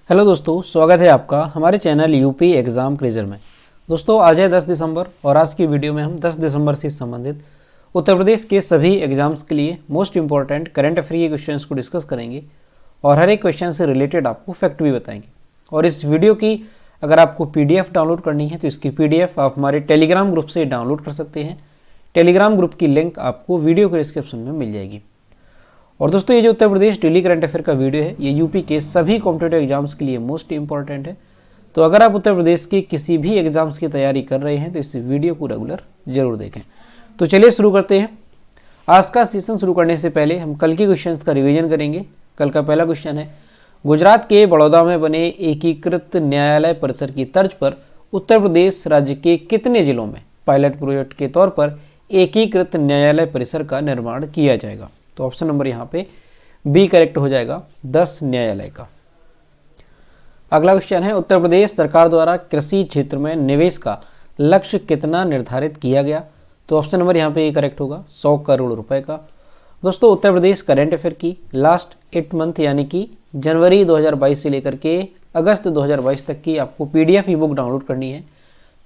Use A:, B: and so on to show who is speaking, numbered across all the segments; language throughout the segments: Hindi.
A: हेलो दोस्तों, स्वागत है आपका हमारे चैनल यूपी एग्ज़ाम क्रेजर में। दोस्तों आज है 10 दिसंबर और आज की वीडियो में हम 10 दिसंबर से संबंधित उत्तर प्रदेश के सभी एग्जाम्स के लिए मोस्ट इंपॉर्टेंट करंट अफेयर के क्वेश्चंस को डिस्कस करेंगे और हर एक क्वेश्चन से रिलेटेड आपको फैक्ट भी बताएंगे। और इस वीडियो की अगर आपको PDF डाउनलोड करनी है तो इसकी PDF आप हमारे टेलीग्राम ग्रुप से डाउनलोड कर सकते हैं। टेलीग्राम ग्रुप की लिंक आपको वीडियो के डिस्क्रिप्शन में मिल जाएगी। और दोस्तों ये जो Uttar Pradesh daily current affair का वीडियो है ये यूपी के सभी कॉम्पिटेटिव एग्जाम्स के लिए मोस्ट इंपॉर्टेंट है। तो अगर आप उत्तर प्रदेश की किसी भी एग्जाम्स की तैयारी कर रहे हैं तो इस वीडियो को रेगुलर जरूर देखें। तो चलिए शुरू करते हैं। आज का सेशन शुरू करने से पहले हम कल के क्वेश्चंस का रिवीजन करेंगे। कल का पहला क्वेश्चन है, गुजरात के बड़ौदा में बने एकीकृत न्यायालय परिसर की तर्ज पर उत्तर प्रदेश राज्य के कितने जिलों में पायलट प्रोजेक्ट के तौर पर एकीकृत न्यायालय परिसर का निर्माण किया जाएगा? तो ऑप्शन नंबर यहाँ पे बी करेक्ट हो जाएगा, 10 न्यायालय का। अगला क्वेश्चन है, उत्तर प्रदेश सरकार द्वारा कृषि क्षेत्र में निवेश का लक्ष्य कितना निर्धारित किया गया? तो ऑप्शन नंबर यहाँ पे ए करेक्ट होगा, 100 करोड़ रुपए का। दोस्तों उत्तर प्रदेश करंट अफेयर की लास्ट 8 मंथ यानी कि जनवरी 2022 से लेकर के अगस्त 2022 तक की आपको PDF ई बुक डाउनलोड करनी है।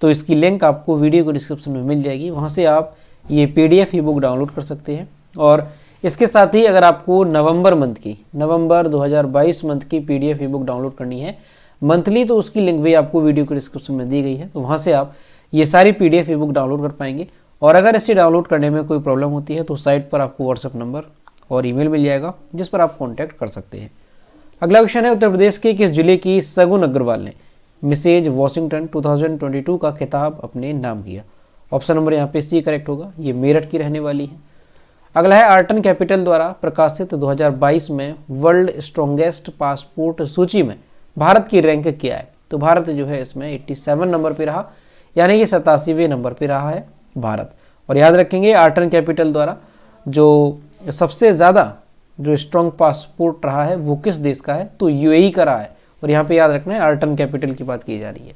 A: तो इसकी लिंक आपको वीडियो के डिस्क्रिप्शन में मिल जाएगी, वहाँ से आप ये PDF ई बुक डाउनलोड कर सकते हैं। और इसके साथ ही अगर आपको नवंबर 2022 मंथ की PDF ई बुक डाउनलोड करनी है मंथली, तो उसकी लिंक भी आपको वीडियो के डिस्क्रिप्शन में दी गई है। तो वहाँ से आप ये सारी PDF ई बुक डाउनलोड कर पाएंगे। और अगर इसे डाउनलोड करने में कोई प्रॉब्लम होती है तो साइट पर आपको व्हाट्सएप नंबर और ईमेल मिल जाएगा जिस पर आप कॉन्टैक्ट कर सकते हैं। अगला क्वेश्चन है, उत्तर प्रदेश के किस जिले की सगुन अग्रवाल ने मिसेज वॉशिंगटन 2022 का खिताब अपने नाम किया? ऑप्शन नंबर यहाँ पे सी करेक्ट होगा, ये मेरठ की रहने वाली है। अगला है, आर्टन कैपिटल द्वारा प्रकाशित 2022 में वर्ल्ड स्ट्रॉन्गेस्ट पासपोर्ट सूची में भारत की रैंक क्या है? तो भारत जो है इसमें 87 नंबर पे रहा, यानी कि 87वें नंबर पे रहा है भारत। और याद रखेंगे आर्टन कैपिटल द्वारा जो सबसे ज़्यादा जो स्ट्रॉन्ग पासपोर्ट रहा है वो किस देश का है? तो UAE का रहा है। और यहाँ पे याद रखना है आर्टन कैपिटल की बात की जा रही है।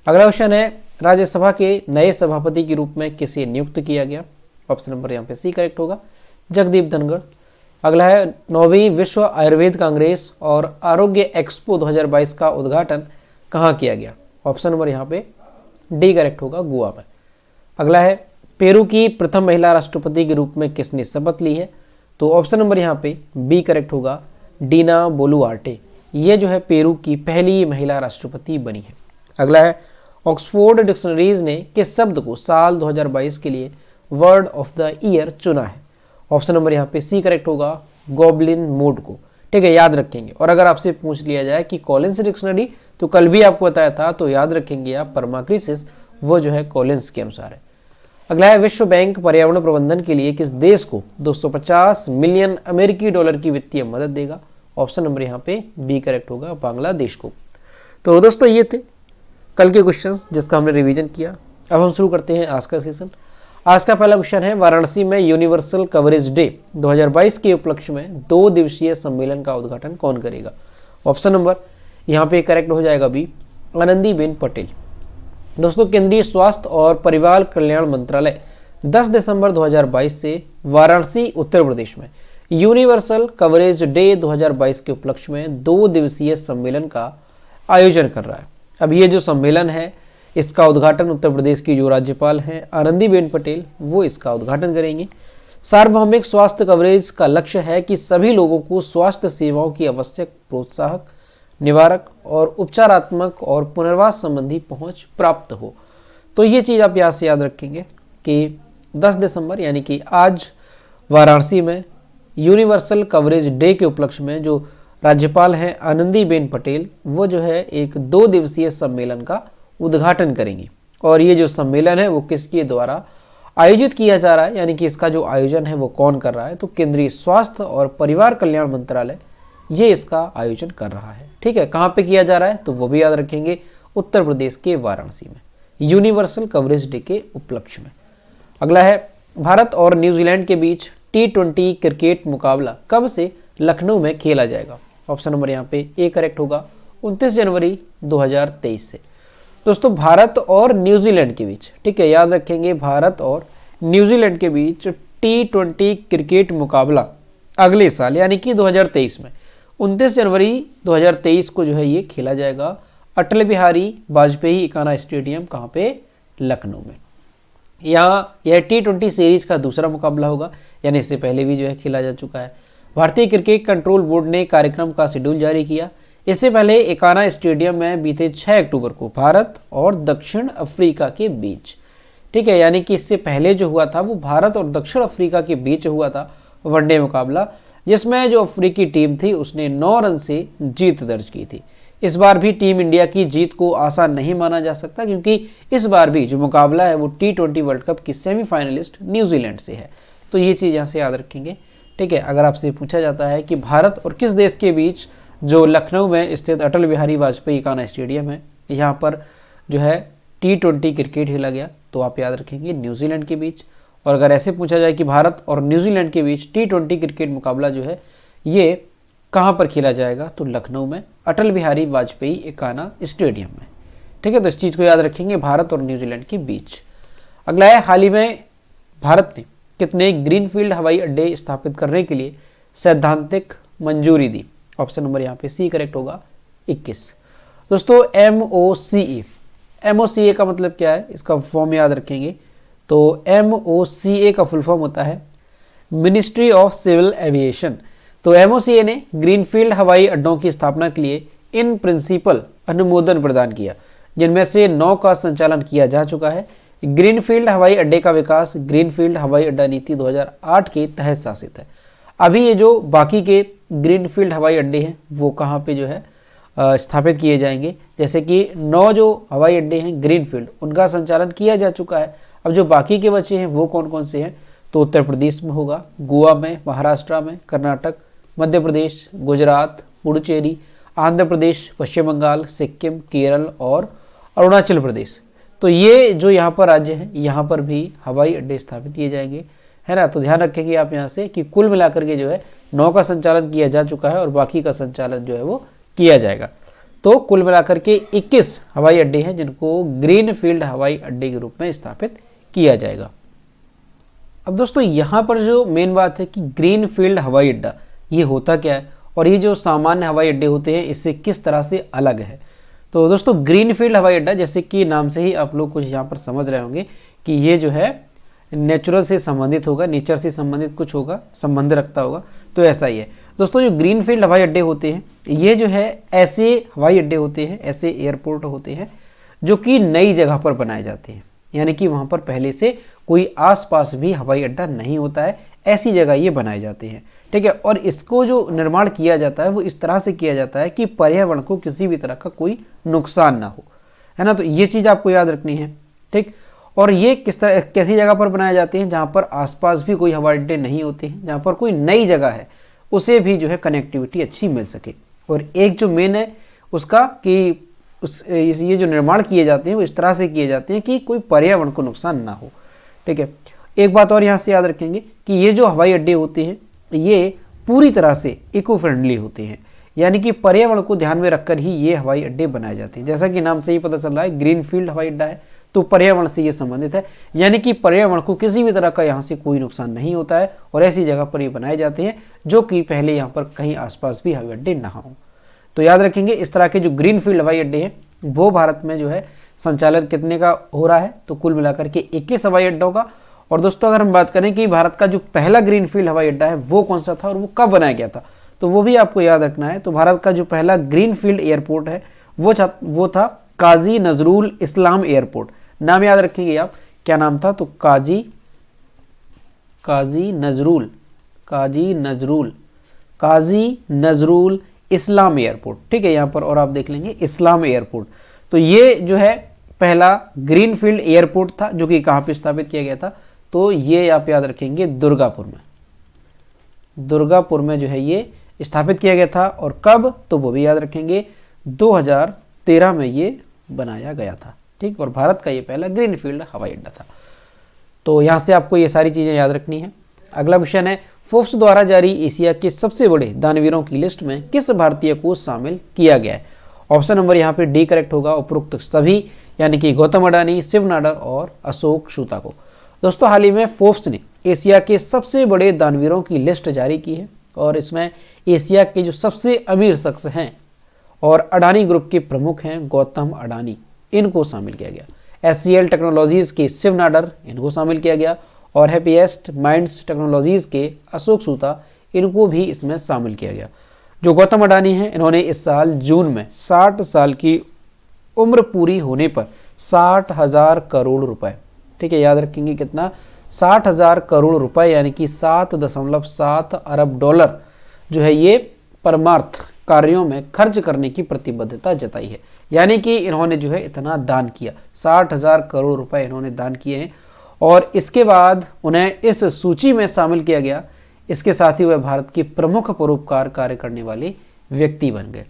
A: अगला क्वेश्चन है, राज्यसभा के नए सभापति के रूप में किसे नियुक्त किया गया? ऑप्शन नंबर यहाँ पे सी करेक्ट होगा, जगदीप धनखड़। अगला है, 9वीं विश्व आयुर्वेद कांग्रेस और आरोग्य एक्सपो 2022 का उद्घाटन कहाँ किया गया? ऑप्शन नंबर यहाँ पे डी करेक्ट होगा, गोवा में। अगला है, पेरू की प्रथम महिला राष्ट्रपति के रूप में किसने शपथ ली है? तो ऑप्शन नंबर यहाँ पे बी करेक्ट होगा, डीना बोलुआर्टे। ये जो है पेरू की पहली महिला राष्ट्रपति बनी है। अगला है, ऑक्सफोर्ड डिक्शनरीज ने किस शब्द को साल 2022 के लिए वर्ड ऑफ द ईयर चुना है? ऑप्शन नंबर यहाँ पे सी करेक्ट होगा, गॉबलिन मोड को। ठीक है, याद रखेंगे। और अगर आपसे पूछ लिया जाए कि कॉलिंस डिक्शनरी, तो कल भी आपको बताया था, तो याद रखेंगे आप परमाक्रिसिस, वो जो है कॉलिंस के अनुसार है। अगला है, विश्व बैंक पर्यावरण प्रबंधन के लिए किस देश को 250 मिलियन अमेरिकी डॉलर की वित्तीय मदद देगा? ऑप्शन नंबर यहाँ पे बी करेक्ट होगा, बांग्लादेश को। तो दोस्तों ये थे कल के क्वेश्चन जिसका हमने रिवीजन किया। अब हम शुरू करते हैं आज का सेशन। आज का पहला क्वेश्चन है, वाराणसी में यूनिवर्सल कवरेज डे 2022 के उपलक्ष्य में 2 दिवसीय सम्मेलन का उद्घाटन कौन करेगा? ऑप्शन नंबर यहाँ पे करेक्ट हो जाएगा बी, आनंदीबेन पटेल। दोस्तों केंद्रीय स्वास्थ्य और परिवार कल्याण मंत्रालय 10 दिसंबर 2022 से वाराणसी उत्तर प्रदेश में यूनिवर्सल कवरेज डे 2022 के उपलक्ष्य में 2 दिवसीय सम्मेलन का आयोजन कर रहा है। अब ये जो सम्मेलन है इसका उद्घाटन उत्तर प्रदेश की जो राज्यपाल हैं आनंदीबेन पटेल, वो इसका उद्घाटन करेंगे। सार्वभौमिक स्वास्थ्य कवरेज का लक्ष्य है कि सभी लोगों को स्वास्थ्य सेवाओं की आवश्यक प्रोत्साहक, निवारक और उपचारात्मक और पुनर्वास संबंधी पहुंच प्राप्त हो। तो ये चीज़ आप यहाँ से याद रखेंगे कि 10 दिसंबर यानी कि आज वाराणसी में यूनिवर्सल कवरेज डे के उपलक्ष्य में जो राज्यपाल हैं आनंदीबेन पटेल, वो जो है एक 2 दिवसीय सम्मेलन का उद्घाटन करेंगे। और ये जो सम्मेलन है वो किसके द्वारा आयोजित किया जा रहा है, यानी कि इसका जो आयोजन है वो कौन कर रहा है? तो केंद्रीय स्वास्थ्य और परिवार कल्याण मंत्रालय ये इसका आयोजन कर रहा है। ठीक है, कहाँ पे किया जा रहा है तो वो भी याद रखेंगे, उत्तर प्रदेश के वाराणसी में यूनिवर्सल कवरेज डे के उपलक्ष्य में। अगला है, भारत और न्यूजीलैंड के बीच T20 क्रिकेट मुकाबला कब से लखनऊ में खेला जाएगा? ऑप्शन नंबर यहाँ पे ए करेक्ट होगा, 29 जनवरी 2023 से। दोस्तों भारत और न्यूजीलैंड के बीच, ठीक है, याद रखेंगे भारत और न्यूजीलैंड के बीच T20 क्रिकेट मुकाबला अगले साल यानी कि 2023 में 29 जनवरी 2023 को जो है ये खेला जाएगा अटल बिहारी वाजपेयी इकाना स्टेडियम, कहाँ पे, लखनऊ में। यहाँ यह T20 सीरीज का दूसरा मुकाबला होगा, यानी इससे पहले भी जो है खेला जा चुका है। भारतीय क्रिकेट कंट्रोल बोर्ड ने कार्यक्रम का शेड्यूल जारी किया। इससे पहले इकाना स्टेडियम में बीते 6 अक्टूबर को भारत और दक्षिण अफ्रीका के बीच, ठीक है, यानी कि इससे पहले जो हुआ था वो भारत और दक्षिण अफ्रीका के बीच हुआ था वनडे मुकाबला, जिसमें जो अफ्रीकी टीम थी उसने 9 रन से जीत दर्ज की थी। इस बार भी टीम इंडिया की जीत को आसान नहीं माना जा सकता, क्योंकि इस बार भी जो मुकाबला है वो T20 वर्ल्ड कप की सेमीफाइनलिस्ट न्यूजीलैंड से है। तो ये चीज़ यहाँ से याद रखेंगे, ठीक है। अगर आपसे पूछा जाता है कि भारत और किस देश के बीच जो लखनऊ में स्थित अटल बिहारी वाजपेयी इकाना स्टेडियम है, यहाँ पर जो है T20 क्रिकेट खेला गया, तो आप याद रखेंगे न्यूजीलैंड के बीच। और अगर ऐसे पूछा जाए कि भारत और न्यूजीलैंड के बीच T20 क्रिकेट मुकाबला जो है ये कहाँ पर खेला जाएगा, तो लखनऊ में अटल बिहारी वाजपेयी इकाना स्टेडियम में, ठीक है। तो इस चीज़ को याद रखेंगे, भारत और न्यूजीलैंड के बीच। अगला है, हाल ही में भारत ने कितने ग्रीनफील्ड हवाई अड्डे स्थापित करने के लिए सैद्धांतिक मंजूरी दी? ऑप्शन नंबर यहाँ पे सी करेक्ट होगा, 21। दोस्तों MOCA, MOCA का मतलब क्या है, इसका फॉर्म याद रखेंगे। तो MOCA का फुल फॉर्म होता है मिनिस्ट्री ऑफ सिविल एविएशन। तो MOCA ने ग्रीनफील्ड हवाई अड्डों की स्थापना के लिए इन प्रिंसिपल अनुमोदन प्रदान किया, जिनमें से 9 का संचालन किया जा चुका है। ग्रीनफील्ड हवाई अड्डे का विकास ग्रीनफील्ड हवाई अड्डा नीति 2008 के तहत शासित है। अभी ये जो बाकी के ग्रीनफील्ड हवाई अड्डे हैं वो कहाँ पे जो है स्थापित किए जाएंगे, जैसे कि 9 जो हवाई अड्डे हैं ग्रीनफील्ड, उनका संचालन किया जा चुका है। अब जो बाकी के बचे हैं वो कौन कौन से हैं, तो उत्तर प्रदेश में होगा, गोवा में, महाराष्ट्र में, कर्नाटक, मध्य प्रदेश, गुजरात, पुडुचेरी, आंध्र प्रदेश, पश्चिम बंगाल, सिक्किम, केरल और अरुणाचल प्रदेश। तो ये जो यहाँ पर राज्य हैं यहाँ पर भी हवाई अड्डे स्थापित किए जाएंगे, है ना। तो ध्यान रखेंगे आप यहाँ से कि कुल मिलाकर के जो है 9 का संचालन किया जा चुका है और बाकी का संचालन जो है वो किया जाएगा। तो कुल मिलाकर के 21 हवाई अड्डे हैं जिनको ग्रीन फील्ड हवाई अड्डे के रूप में स्थापित किया जाएगा। अब दोस्तों यहाँ पर जो मेन बात है कि ग्रीन फील्ड हवाई अड्डा ये होता क्या है और ये जो सामान्य हवाई अड्डे होते हैं इससे किस तरह से अलग है। तो दोस्तों ग्रीन फील्ड हवाई अड्डा, जैसे कि नाम से ही आप लोग कुछ यहाँ पर समझ रहे होंगे कि ये जो है नेचुरल से संबंधित होगा, नेचर से संबंधित कुछ होगा, संबंध रखता होगा, तो ऐसा ही है। दोस्तों जो ग्रीन फील्ड हवाई अड्डे होते हैं ये जो है ऐसे हवाई अड्डे होते हैं, ऐसे एयरपोर्ट होते हैं जो कि नई जगह पर बनाए जाते हैं, यानी कि वहाँ पर पहले से कोई आसपास भी हवाई अड्डा नहीं होता है, ऐसी जगह ये बनाए जाते हैं, ठीक है। और इसको जो निर्माण किया जाता है वो इस तरह से किया जाता है कि पर्यावरण को किसी भी तरह का कोई नुकसान ना हो, है ना। तो ये चीज़ आपको याद रखनी है, ठीक। और ये किस तरह कैसी जगह पर बनाए जाते हैं, जहाँ पर आसपास भी कोई हवाई अड्डे नहीं होते हैं, जहाँ पर कोई नई जगह है उसे भी जो है कनेक्टिविटी अच्छी मिल सके। और एक जो मेन है उसका कि ये जो निर्माण किए जाते हैं वो इस तरह से किए जाते हैं कि कोई पर्यावरण को नुकसान ना हो, ठीक है। एक बात और यहाँ से याद रखेंगे कि ये जो हवाई अड्डे होते हैं ये पूरी तरह से इको फ्रेंडली होते हैं, यानी कि पर्यावरण को ध्यान में रखकर ही ये हवाई अड्डे बनाए जाते हैं। जैसा कि नाम से ही पता चल रहा है ग्रीन फील्ड हवाई अड्डा है तो पर्यावरण से ये संबंधित है, यानी कि पर्यावरण को किसी भी तरह का यहाँ से कोई नुकसान नहीं होता है और ऐसी जगह पर ये बनाए जाते हैं जो कि पहले यहाँ पर कहीं आसपास भी हवाई अड्डे ना हो। तो याद रखेंगे इस तरह के जो ग्रीन फील्ड हवाई अड्डे हैं वो भारत में जो है संचालन कितने का हो रहा है, तो कुल मिलाकर के 21 हवाई अड्डों का। और दोस्तों अगर हम बात करें कि भारत का जो पहला ग्रीन फील्ड हवाई अड्डा है वो कौन सा था और वो कब बनाया गया था, तो वो भी आपको याद रखना है। तो भारत का जो पहला ग्रीन फील्ड एयरपोर्ट है वो था काजी नजरुल इस्लाम एयरपोर्ट। नाम याद रखेंगे आप, क्या नाम था, तो काजी नजरुल इस्लाम एयरपोर्ट, ठीक है। यहाँ पर और आप देख लेंगे इस्लाम एयरपोर्ट। तो ये जो है पहला ग्रीन फील्ड एयरपोर्ट था जो कि कहाँ पे स्थापित किया गया था, तो ये आप याद रखेंगे दुर्गापुर में जो है ये स्थापित किया गया था। और कब, तो वो भी याद रखेंगे 2013 में ये बनाया गया था, ठीक। और भारत का ये पहला ग्रीन फील्ड हवाई अड्डा था। तो यहाँ से आपको ये सारी चीज़ें याद रखनी है। अगला क्वेश्चन है, फोर्ब्स द्वारा जारी एशिया के सबसे बड़े दानवीरों की लिस्ट में किस भारतीय को शामिल किया गया है। ऑप्शन नंबर यहाँ पे डी करेक्ट होगा, उपरोक्त सभी, यानी कि गौतम अडानी, शिव नाडर और अशोक शूता को। दोस्तों हाल ही में फोर्ब्स ने एशिया के सबसे बड़े दानवीरों की लिस्ट जारी की है और इसमें एशिया के जो सबसे अमीर शख्स हैं और अडानी ग्रुप के प्रमुख हैं गौतम अडानी, इनको शामिल किया गया। HCL टेक्नोलॉजीज़ के शिव नाडर, इनको शामिल किया गया। और हैप्पीएस्ट माइंड्स टेक्नोलॉजीज़ के अशोक सूता, इनको भी इसमें शामिल किया गया। जो गौतम अडानी हैं, इन्होंने इस साल जून में 60 साल की उम्र पूरी होने पर 60,000 करोड़ रुपए, ठीक है, याद रखेंगे कितना, 60,000 करोड़ रुपए यानी कि 7.7 अरब डॉलर जो है ये परमार्थ कार्यों में खर्च करने की प्रतिबद्धता जताई है। यानी कि इन्होंने जो है इतना दान किया, 60,000 करोड़ रुपए इन्होंने दान किए हैं और इसके बाद उन्हें इस सूची में शामिल किया गया। इसके साथ ही वह भारत के प्रमुख परोपकार कार्य करने वाले व्यक्ति बन गए।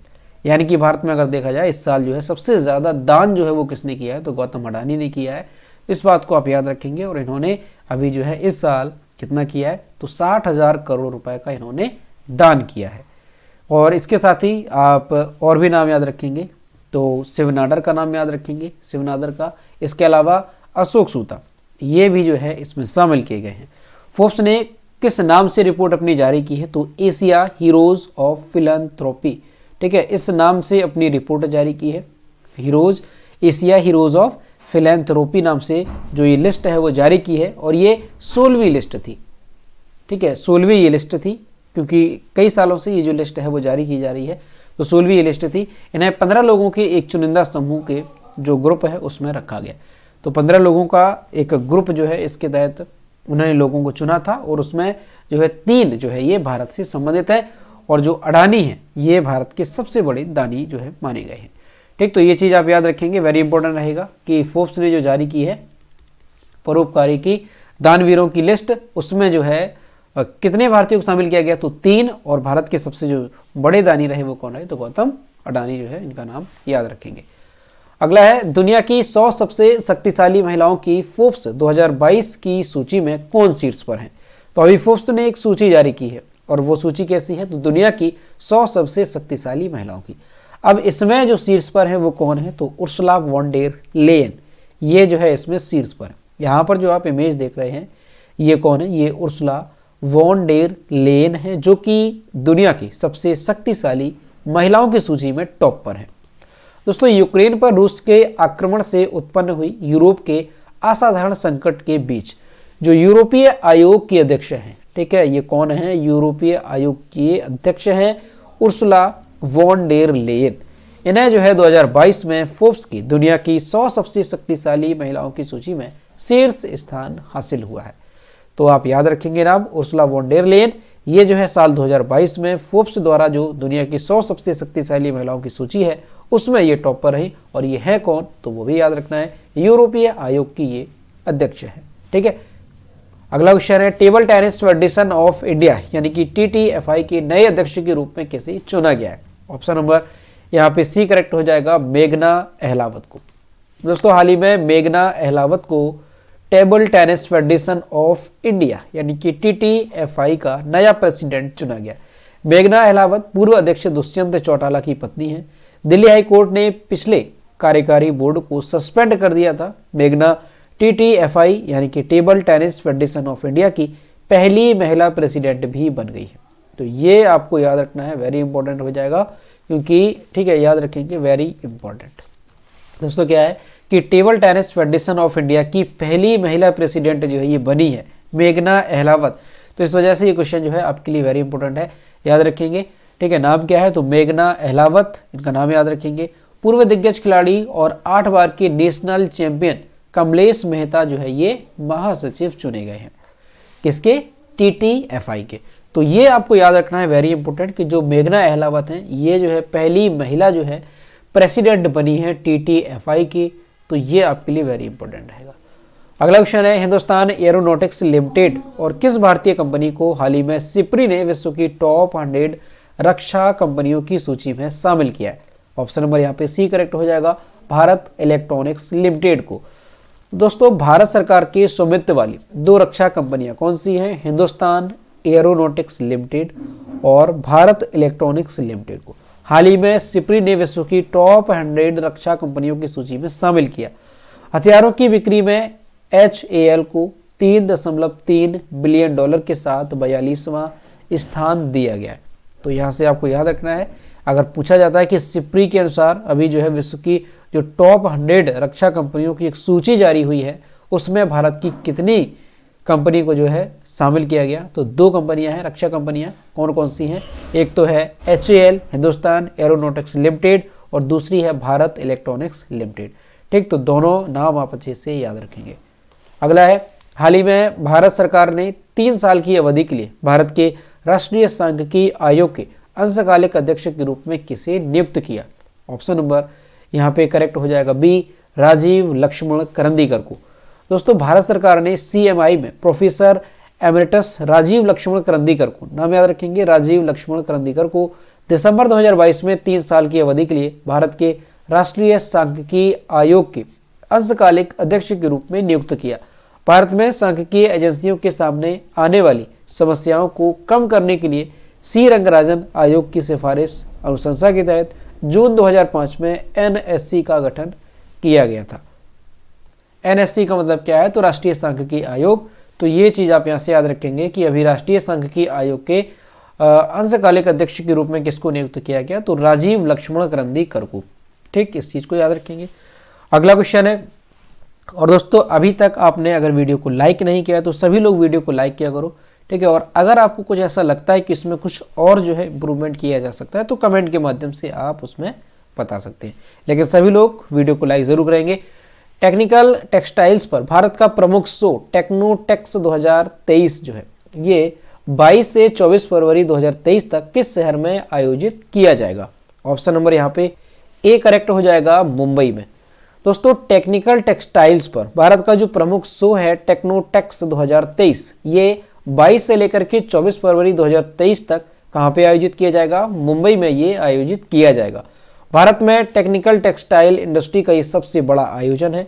A: यानी कि भारत में अगर देखा जाए इस साल जो है सबसे ज़्यादा दान जो है वो किसने किया है, तो गौतम अडानी ने किया है। इस बात को आप याद रखेंगे। और इन्होंने अभी जो है इस साल कितना किया है, तो 60,000 करोड़ रुपए का इन्होंने दान किया है। और इसके साथ ही आप और भी नाम याद रखेंगे, तो शिव नाडर का नाम याद रखेंगे, शिव नाडर का। इसके अलावा अशोक सूता, ये भी जो है इसमें शामिल किए गए हैं। फोर्ब्स ने किस नाम से रिपोर्ट अपनी जारी की है, तो एशिया हीरोज ऑफ फिलैंथ्रोपी, ठीक है, इस नाम से अपनी रिपोर्ट जारी की है। एशिया हीरोज ऑफ फिलैंथ्रोपी नाम से जो ये लिस्ट है वो जारी की है। और ये 16वीं लिस्ट थी, ठीक है, 16वीं ये लिस्ट थी, क्योंकि कई सालों से ये जो लिस्ट है वो जारी की जा रही है, तो 16वीं ये लिस्ट थी। इन्हें 15 लोगों के एक चुनिंदा समूह के जो ग्रुप है उसमें रखा गया। तो 15 लोगों का एक ग्रुप जो है, इसके तहत उन्होंने लोगों को चुना था और उसमें जो है 3 जो है ये भारत से संबंधित है। और जो अडानी है ये भारत के सबसे बड़े दानी जो है माने गए हैं। ठीक, तो ये चीज़ आप याद रखेंगे, वेरी इंपॉर्टेंट रहेगा कि फोर्ब्स ने जो जारी की है परोपकारी की दानवीरों की लिस्ट, उसमें जो है कितने भारतीयों को शामिल किया गया, तो 3। और भारत के सबसे जो बड़े दानी रहे वो कौन रहे, तो गौतम अडानी जो है, इनका नाम याद रखेंगे। अगला है दुनिया की 100 सबसे शक्तिशाली महिलाओं की फोर्ब्स 2022 की सूची में कौन शीर्ष पर है। तो अभी फोर्ब्स ने एक सूची जारी की है और वो सूची कैसी है, तो दुनिया की 100 सबसे शक्तिशाली महिलाओं की। अब इसमें जो शीर्ष पर है वो कौन है, तो उर्सुला वॉन डेर लेयन, ये जो है इसमें शीर्ष पर है। यहाँ पर जो आप इमेज देख रहे हैं ये कौन है, ये उर्सुला वॉन डेर लेयन है, जो कि दुनिया की सबसे शक्तिशाली महिलाओं की सूची में टॉप पर है। दोस्तों, यूक्रेन पर रूस के आक्रमण से उत्पन्न हुई यूरोप के असाधारण संकट के बीच जो यूरोपीय आयोग की अध्यक्ष हैं, ठीक है, ये कौन है, यूरोपीय आयोग के अध्यक्ष हैं उर्सुला वॉन डेर लेयन। इन्हें जो है 2022 में फोर्ब्स की दुनिया की 100 सबसे शक्तिशाली महिलाओं की सूची में शीर्ष स्थान हासिल हुआ है। तो आप याद रखेंगे नाम उर्सुला वॉन डेर लेयन, ये जो है साल 2022 में फोर्ब्स द्वारा जो दुनिया की 100 सबसे शक्तिशाली महिलाओं की सूची है उसमें ये टॉप पर रही। और ये है कौन, तो वो भी याद रखना है, यूरोपीय आयोग की ये अध्यक्ष है। ठीक है, अगला क्वेश्चन है table tennis federation of India यानी कि TTFI के नए अध्यक्ष के रूप में किसे चुना गया है। ऑप्शन नंबर यहाँ पे सी करेक्ट हो जाएगा, मेघना अहलावत को। दोस्तों, हाल ही में मेघना अहलावत को table tennis federation of India यानी कि TTFI का नया प्रेसिडेंट चुना गया। मेघना अहलावत पूर्व अध्यक्ष दुष्यंत चौटाला की पत्नी है। दिल्ली हाई कोर्ट ने पिछले कार्यकारी बोर्ड को सस्पेंड कर दिया था। मेघना TTFI यानी कि table tennis federation of India की पहली महिला प्रेसिडेंट भी बन गई है। तो ये आपको याद रखना है, वेरी इंपॉर्टेंट हो जाएगा, क्योंकि ठीक है, याद रखेंगे, वेरी इंपॉर्टेंट। दोस्तों, क्या है कि table tennis federation of India की पहली महिला प्रेसिडेंट जो है ये बनी है मेघना अहलावत। तो इस वजह से ये क्वेश्चन जो है आपके लिए वेरी इंपॉर्टेंट है, याद रखेंगे। ठीक है, नाम क्या है, तो मेघना अहलावत, इनका नाम याद रखेंगे। पूर्व दिग्गज खिलाड़ी और 8 बार के नेशनल चैंपियन कमलेश मेहता जो है ये महासचिव चुने गए हैं, किसके, TTFI के। तो ये आपको याद रखना है, वेरी इंपॉर्टेंट, कि जो मेघना अहलावत हैं ये जो है पहली महिला जो है प्रेसिडेंट बनी है TTFI की। तो ये आपके लिए वेरी इंपॉर्टेंट रहेगा। अगला क्वेश्चन है हिंदुस्तान एरोनॉटिक्स लिमिटेड और किस भारतीय कंपनी को हाल ही में सिप्री ने विश्व की टॉप 100 रक्षा कंपनियों की सूची में शामिल किया है। ऑप्शन नंबर यहाँ पे सी करेक्ट हो जाएगा, भारत इलेक्ट्रॉनिक्स लिमिटेड को। दोस्तों, भारत सरकार के स्वामित्व वाली 2 रक्षा कंपनियां कौन सी हैं, हिंदुस्तान एरोनॉटिक्स लिमिटेड और भारत इलेक्ट्रॉनिक्स लिमिटेड को हाल ही में सिप्री ने विश्व की टॉप 100 रक्षा कंपनियों की सूची में शामिल किया। हथियारों की बिक्री में HAL को $3.3 बिलियन के साथ 42वां स्थान दिया गया है। तो यहाँ से आपको याद रखना है, अगर पूछा जाता है कि सिप्री के अनुसार अभी जो है विश्व की जो टॉप 100 रक्षा कंपनियों की एक सूची जारी हुई है, उसमें भारत की कितनी कंपनी को जो है शामिल किया गया, तो 2 कंपनियां हैं रक्षा कंपनियां। कौन कौन सी हैं? एक तो है HAL हिंदुस्तान एरोनॉटिक्स लिमिटेड और दूसरी है भारत इलेक्ट्रॉनिक्स लिमिटेड। ठीक, तो दोनों नाम आप अच्छे से याद रखेंगे। अगला है, हाल ही में भारत सरकार ने 3 साल की अवधि के लिए भारत के राष्ट्रीय सांख्यिकी आयोग के अंशकालिक अध्यक्ष के रूप में किसे नियुक्त किया? ऑप्शन नंबर यहाँ पे करेक्ट हो जाएगा बी, राजीव लक्ष्मण करंदीकर को। दोस्तों, भारत सरकार ने CMI में प्रोफेसर एमरिटस राजीव लक्ष्मण करंदीकर को, नाम याद रखेंगे, राजीव लक्ष्मण करंदीकर को दिसंबर 2022 में 3 साल की अवधि के लिए भारत के राष्ट्रीय सांख्यिकी आयोग के अंशकालिक अध्यक्ष के रूप में नियुक्त किया। भारत में सांख्यिकीय एजेंसियों के सामने आने वाली समस्याओं को कम करने के लिए सी रंगराजन आयोग की सिफारिश अनुशंसा के तहत जून 2005 में NSC का गठन किया गया था। NSC का मतलब क्या है? तो राष्ट्रीय सांख्यिकी आयोग। तो ये चीज आप यहाँ से याद रखेंगे कि अभी राष्ट्रीय सांख्यिकी आयोग के अंशकालिक अध्यक्ष के रूप में किसको नियुक्त किया गया? तो राजीव लक्ष्मण करंदीकर को। ठीक, इस चीज को याद रखेंगे। अगला क्वेश्चन है, और दोस्तों अभी तक आपने अगर वीडियो को लाइक नहीं किया तो सभी लोग वीडियो को लाइक किया करो। ठीक है, और अगर आपको कुछ ऐसा लगता है कि इसमें कुछ और जो है इम्प्रूवमेंट किया जा सकता है तो कमेंट के माध्यम से आप उसमें बता सकते हैं, लेकिन सभी लोग वीडियो को लाइक जरूर करेंगे। टेक्निकल टेक्सटाइल्स पर भारत का प्रमुख शो टेक्नोटेक्स 2023 जो है ये 22 से 24 फरवरी 2023 तक किस शहर में आयोजित किया जाएगा? ऑप्शन नंबर यहाँ पे ए करेक्ट हो जाएगा, मुंबई में। दोस्तों, टेक्निकल टेक्सटाइल्स पर भारत का जो प्रमुख शो है टेक्नोटेक्स 2023, ये 22 से लेकर के 24 फरवरी 2023 तक कहाँ पे आयोजित किया जाएगा? मुंबई में ये आयोजित किया जाएगा। भारत में टेक्निकल टेक्सटाइल इंडस्ट्री का ये सबसे बड़ा आयोजन है।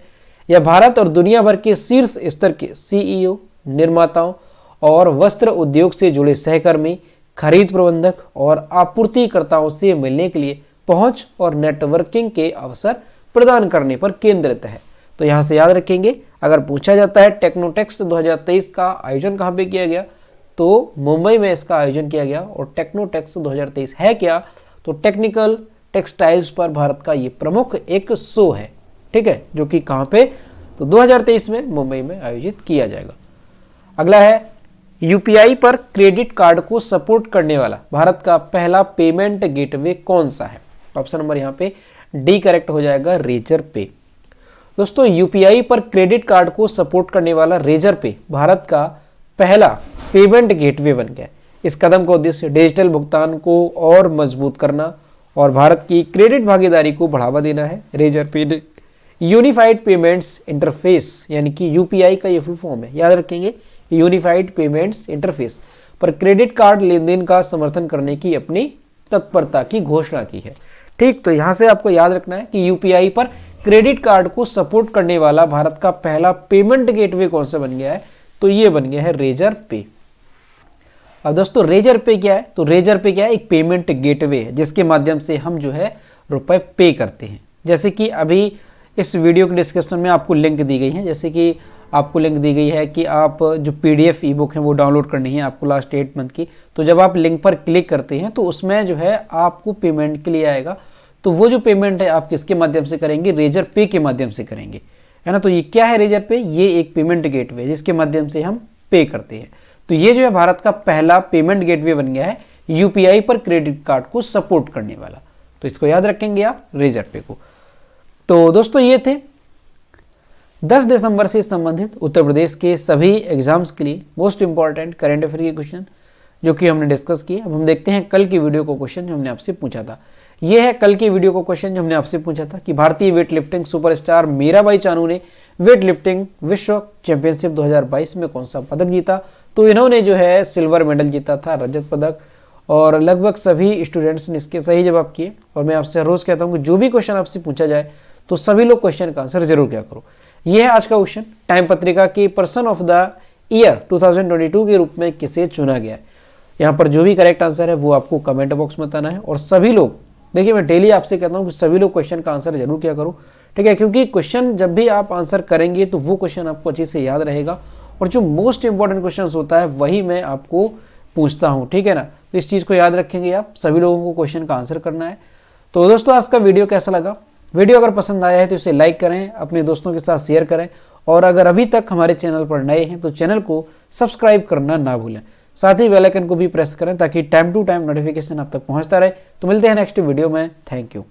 A: यह भारत और दुनिया भर के शीर्ष स्तर के CEO, निर्माताओं और वस्त्र उद्योग से जुड़े सहकर्मी, खरीद प्रबंधक और आपूर्तिकर्ताओं से मिलने के लिए पहुंच और नेटवर्किंग के अवसर प्रदान करने पर केंद्रित है। तो यहां से याद रखेंगे, अगर पूछा जाता है टेक्नोटेक्स 2023 का आयोजन कहां पे किया गया, तो मुंबई में इसका आयोजन किया गया। और टेक्नोटेक्स 2023 है क्या? तो टेक्निकल टेक्सटाइल्स पर भारत का ये प्रमुख एक शो है। ठीक है, जो कि कहां पे? तो 2023 में मुंबई में आयोजित किया जाएगा। अगला है, UPI पर क्रेडिट कार्ड को सपोर्ट करने वाला भारत का पहला पेमेंट गेटवे कौन सा है? ऑप्शन नंबर यहाँ पे डी करेक्ट हो जाएगा, रेजर पे। दोस्तों, UPI पर क्रेडिट कार्ड को सपोर्ट करने वाला रेजर पे भारत का पहला पेमेंट गेटवे बन गया। इस कदम का उद्देश्य डिजिटल भुगतान को और मजबूत करना और भारत की क्रेडिट भागीदारी को बढ़ावा देना है। रेजर पे यूनिफाइड पेमेंट्स इंटरफेस यानी कि UPI का ये फुल फॉर्म है, याद रखेंगे, यूनिफाइड पेमेंट्स इंटरफेस पर क्रेडिट कार्ड लेनदेन का समर्थन करने की अपनी तत्परता की घोषणा की है। ठीक, तो यहां से आपको याद रखना है कि UPI पर क्रेडिट कार्ड को सपोर्ट करने वाला भारत का पहला पेमेंट गेटवे कौन सा बन गया है? तो ये बन गया है रेजर पे। अब दोस्तों, रेजर पे क्या है? तो रेजर पे क्या है? एक पेमेंट गेटवे है जिसके माध्यम से हम जो है रुपए पे करते हैं। जैसे कि अभी इस वीडियो के डिस्क्रिप्शन में आपको लिंक दी गई है, जैसे कि आपको लिंक दी गई है कि आप जो PDF ई-बुक है वो डाउनलोड करनी है आपको लास्ट 8 मंथ की। तो जब आप लिंक पर क्लिक करते हैं तो उसमें जो है आपको पेमेंट के लिए आएगा। तो वो जो पेमेंट है आप किसके माध्यम से करेंगे? रेजर पे के माध्यम से करेंगे, है ना। तो ये क्या है रेजर पे? ये एक पेमेंट गेटवे जिसके माध्यम से हम पे करते हैं। तो ये जो है भारत का पहला पेमेंट गेटवे बन गया है UPI पर क्रेडिट कार्ड को सपोर्ट करने वाला। तो इसको याद रखेंगे आप, रेजर पे को। तो दोस्तों, ये थे 10 दिसंबर से संबंधित उत्तर प्रदेश के सभी एग्जाम्स के लिए मोस्ट इंपॉर्टेंट करंट अफेयर के क्वेश्चन जो कि हमने डिस्कस किए। अब हम देखते हैं कल की वीडियो को क्वेश्चन जो हमने आपसे पूछा था। यह है कल की वीडियो को क्वेश्चन जो हमने आपसे पूछा था कि भारतीय weight lifting superstar Mirabai Chanu ने वेट लिफ्टिंग विश्व चैंपियनशिप 2022 में कौन सा पदक जीता? तो इन्होंने जो है सिल्वर मेडल जीता था, रजत पदक। और लगभग सभी स्टूडेंट्स ने इसके सही जवाब किए। और मैं आपसे रोज कहता हूँ कि जो भी क्वेश्चन आपसे पूछा जाए तो सभी लोग क्वेश्चन का आंसर जरूर किया करो। यह है आज का क्वेश्चन, टाइम पत्रिका के पर्सन ऑफ द ईयर 2022 के रूप में किसे चुना गया है? यहाँ पर जो भी करेक्ट आंसर है वो आपको कमेंट बॉक्स में बताना है। और सभी लोग, देखिए मैं डेली आपसे कहता हूँ कि सभी लोग क्वेश्चन का आंसर जरूर किया करो, ठीक है, क्योंकि क्वेश्चन जब भी आप आंसर करेंगे तो वो क्वेश्चन आपको अच्छे से याद रहेगा। और जो मोस्ट इंपॉर्टेंट क्वेश्चन होता है वही मैं आपको पूछता हूँ, ठीक है ना। तो इस चीज़ को याद रखेंगे आप, सभी लोगों को क्वेश्चन का आंसर करना है। तो दोस्तों आज का वीडियो कैसा लगा? वीडियो अगर पसंद आया है तो इसे लाइक करें, अपने दोस्तों के साथ शेयर करें, और अगर अभी तक हमारे चैनल पर नए हैं तो चैनल को सब्सक्राइब करना ना भूलें। साथ ही बेल आइकन को भी प्रेस करें ताकि टाइम टू टाइम नोटिफिकेशन आप तक पहुंचता रहे। तो मिलते हैं नेक्स्ट वीडियो में। Thank you.